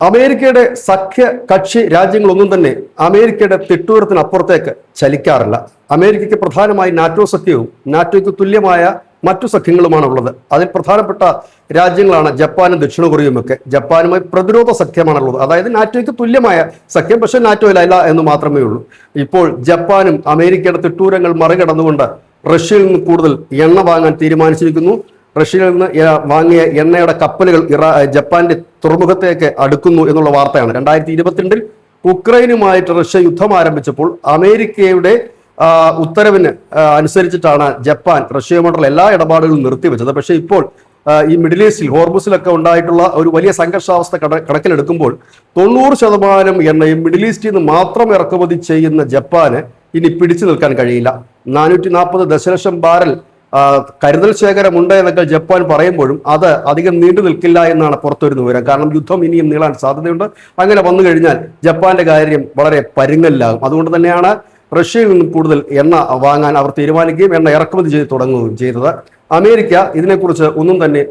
അമേരിക്കയുടെ സഖ്യ കക്ഷി രാജ്യങ്ങളൊന്നും തന്നെ അമേരിക്കയുടെ തിട്ടൂരത്തിനപ്പുറത്തേക്ക് ചലിക്കാറില്ല. അമേരിക്കയ്ക്ക് പ്രധാനമായി നാറ്റോ സഖ്യവും നാറ്റോയ്ക്ക് തുല്യമായ മറ്റു സഖ്യങ്ങളുമാണ് ഉള്ളത്. അതിൽ പ്രധാനപ്പെട്ട രാജ്യങ്ങളാണ് ജപ്പാനും ദക്ഷിണ കൊറിയയുമൊക്കെ. ജപ്പാനുമായി പ്രതിരോധ സഖ്യമാണുള്ളത്, അതായത് നാറ്റോയ്ക്ക് തുല്യമായ സഖ്യം, പക്ഷേ നാറ്റോയിലല്ല എന്ന് മാത്രമേ ഉള്ളൂ. ഇപ്പോൾ ജപ്പാനും അമേരിക്കയുടെ തിട്ടൂരങ്ങൾ മറികടന്നുകൊണ്ട് റഷ്യയിൽ നിന്ന് കൂടുതൽ എണ്ണ വാങ്ങാൻ തീരുമാനിച്ചിരിക്കുന്നു. റഷ്യയിൽ നിന്ന് വാങ്ങിയ എണ്ണയുടെ കപ്പലുകൾ ജപ്പാന്റെ തുറമുഖത്തേക്ക് അടുക്കുന്നു എന്നുള്ള വാർത്തയാണ്. 2022 ഉക്രൈനുമായിട്ട് റഷ്യ യുദ്ധം ആരംഭിച്ചപ്പോൾ അമേരിക്കയുടെ ഉത്തരവിന് അനുസരിച്ചിട്ടാണ് ജപ്പാൻ റഷ്യയുമായിട്ടുള്ള എല്ലാ ഇടപാടുകളും നിർത്തിവെച്ചത്. പക്ഷേ ഇപ്പോൾ ഈ മിഡിൽ ഈസ്റ്റിൽ ഹോർമുസിലൊക്കെ ഉണ്ടായിട്ടുള്ള ഒരു വലിയ സംഘർഷാവസ്ഥ കണക്കിലെടുക്കുമ്പോൾ 90% എണ്ണയും മിഡിൽ ഈസ്റ്റിൽ നിന്ന് മാത്രം ഇറക്കുമതി ചെയ്യുന്ന ജപ്പാന് ഇനി പിടിച്ചു നിൽക്കാൻ കഴിയില്ല. 440 ദശലക്ഷം ബാരൽ കരുതൽ ശേഖരമുണ്ട് എന്നൊക്കെ ജപ്പാൻ പറയുമ്പോഴും അത് അധികം നീണ്ടു നിൽക്കില്ല എന്നാണ് പുറത്തുവരുന്ന വിവരം. കാരണം യുദ്ധം ഇനിയും നീളാൻ സാധ്യതയുണ്ട്. അങ്ങനെ വന്നു കഴിഞ്ഞാൽ ജപ്പാന്റെ കാര്യം വളരെ പരുങ്ങലിലാകും. അതുകൊണ്ട് തന്നെയാണ് റഷ്യയിൽ നിന്നും കൂടുതൽ എണ്ണ വാങ്ങാൻ അവർ തീരുമാനിക്കുകയും എണ്ണ ഇറക്കുമതി ചെയ്ത് തുടങ്ങുകയും ചെയ്തത്. അമേരിക്ക ഇതിനെക്കുറിച്ച് ഒന്നും തന്നെ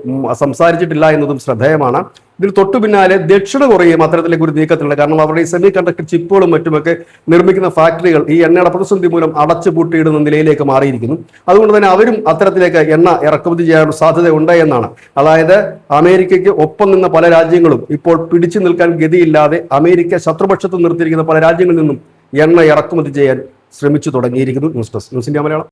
സംസാരിച്ചിട്ടില്ല എന്നതും ശ്രദ്ധേയമാണ്. ഇതിൽ തൊട്ടു പിന്നാലെ ദക്ഷിണ കൊറിയയും അത്തരത്തിലേക്ക് ഒരു നീക്കത്തിലുണ്ട്. കാരണം അവരുടെ ഈ സെമി കണ്ടക്ടർ ചിപ്പുകളും മറ്റുമൊക്കെ നിർമ്മിക്കുന്ന ഫാക്ടറികൾ ഈ എണ്ണയുടെ പ്രതിസന്ധി മൂലം അടച്ചു പൂട്ടിയിടുന്ന നിലയിലേക്ക് മാറിയിരിക്കുന്നു. അതുകൊണ്ട് തന്നെ അവരും അത്തരത്തിലേക്ക് എണ്ണ ഇറക്കുമതി ചെയ്യാനുള്ള സാധ്യത ഉണ്ട് എന്നാണ്. അതായത് അമേരിക്കയ്ക്ക് ഒപ്പം നിന്ന പല രാജ്യങ്ങളും ഇപ്പോൾ പിടിച്ചു നിൽക്കാൻ ഗതിയില്ലാതെ അമേരിക്ക ശത്രുപക്ഷത്ത് നിർത്തിയിരിക്കുന്ന പല രാജ്യങ്ങളിൽ നിന്നും എണ്ണ ഇറക്കുമതി ചെയ്യാൻ ശ്രമിച്ചു തുടങ്ങിയിരിക്കുന്നു. News desk news India Malayalam.